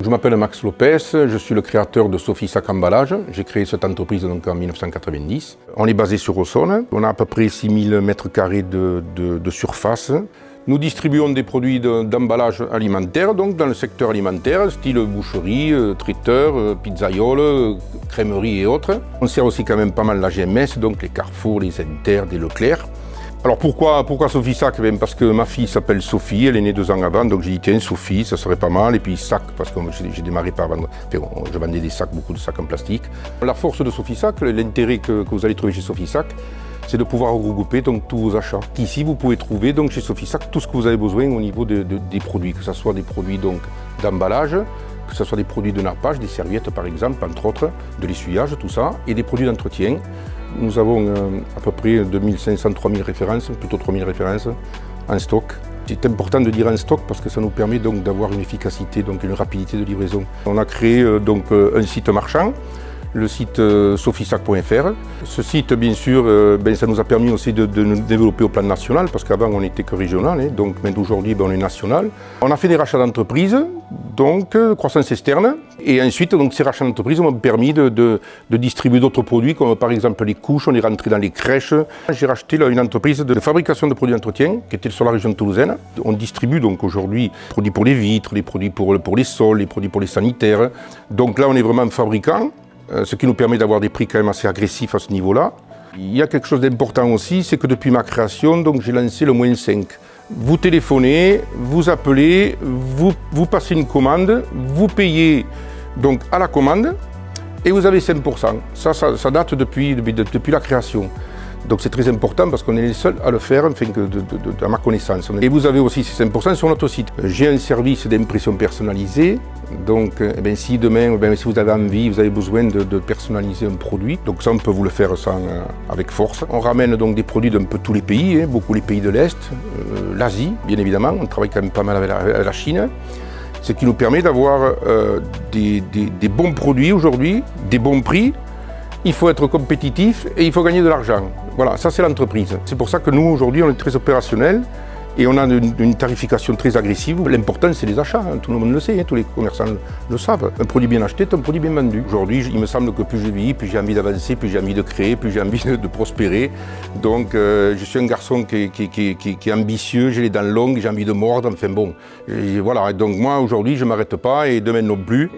Je m'appelle Max Lopez, je suis le créateur de Sophie Sac Emballage. J'ai créé cette entreprise donc, en 1990. On est basé sur Auxonne, on a à peu près 6000 m² de surface. Nous distribuons des produits d'emballage alimentaire, donc dans le secteur alimentaire, style boucherie, traiteur, pizzaïole, crèmerie et autres. On sert aussi quand même pas mal la GMS, donc les Carrefour, les Inter, des Leclerc. Alors pourquoi Sophie Sac? Parce que ma fille s'appelle Sophie, elle est née 2 ans avant, donc j'ai dit tiens Sophie, ça serait pas mal. Et puis Sac, parce que j'ai démarré par vendre, je vendais des sacs, beaucoup de sacs en plastique. La force de Sophie Sac, l'intérêt que vous allez trouver chez Sophie Sac, c'est de pouvoir regrouper donc, tous vos achats. Ici, vous pouvez trouver donc, chez Sophie Sac tout ce que vous avez besoin au niveau des produits, que ce soit des produits d'emballage, que ce soit des produits de nappage, des serviettes par exemple, entre autres, de l'essuyage, tout ça, et des produits d'entretien. Nous avons à peu près 2500-3000 références, plutôt 3000 références en stock. C'est important de dire en stock parce que ça nous permet donc d'avoir une efficacité, donc une rapidité de livraison. On a créé donc un site marchand, le site sophisac.fr. Ce site, bien sûr, ça nous a permis aussi de nous développer au plan national parce qu'avant on n'était que régional, hein, donc maintenant aujourd'hui on est national. On a fait des rachats d'entreprises, donc croissance externe, et ensuite donc, ces rachats d'entreprises m'ont permis de distribuer d'autres produits comme par exemple les couches, on est rentré dans les crèches. J'ai racheté là, une entreprise de fabrication de produits d'entretien qui était sur la région toulousaine. On distribue donc aujourd'hui des produits pour les vitres, des produits pour les sols, des produits pour les sanitaires. Donc là on est vraiment fabricant. Ce qui nous permet d'avoir des prix quand même assez agressifs à ce niveau-là. Il y a quelque chose d'important aussi, c'est que depuis ma création, j'ai lancé le -5. Vous téléphonez, vous appelez, vous passez une commande, vous payez donc à la commande et vous avez 5%. Ça date depuis la création. Donc c'est très important parce qu'on est les seuls à le faire, enfin, à ma connaissance. Et vous avez aussi ces 5% sur notre site. J'ai un service d'impression personnalisée. Donc si demain, si vous avez envie, vous avez besoin de personnaliser un produit, donc ça on peut vous le faire avec force. On ramène donc des produits d'un peu tous les pays, beaucoup les pays de l'Est, l'Asie bien évidemment, on travaille quand même pas mal avec la Chine. Ce qui nous permet d'avoir des bons produits aujourd'hui, des bons prix. Il faut être compétitif et il faut gagner de l'argent. Voilà, ça c'est l'entreprise. C'est pour ça que nous aujourd'hui on est très opérationnel et on a une tarification très agressive. L'important c'est les achats, hein. Tout le monde le sait, hein. Tous les commerçants le savent. Un produit bien acheté est un produit bien vendu. Aujourd'hui il me semble que plus je vis, plus j'ai envie d'avancer, plus j'ai envie de créer, plus j'ai envie de prospérer. Donc je suis un garçon qui est ambitieux, j'ai les dents longues, j'ai envie de mordre, enfin bon. Voilà, donc moi aujourd'hui je ne m'arrête pas et demain non plus.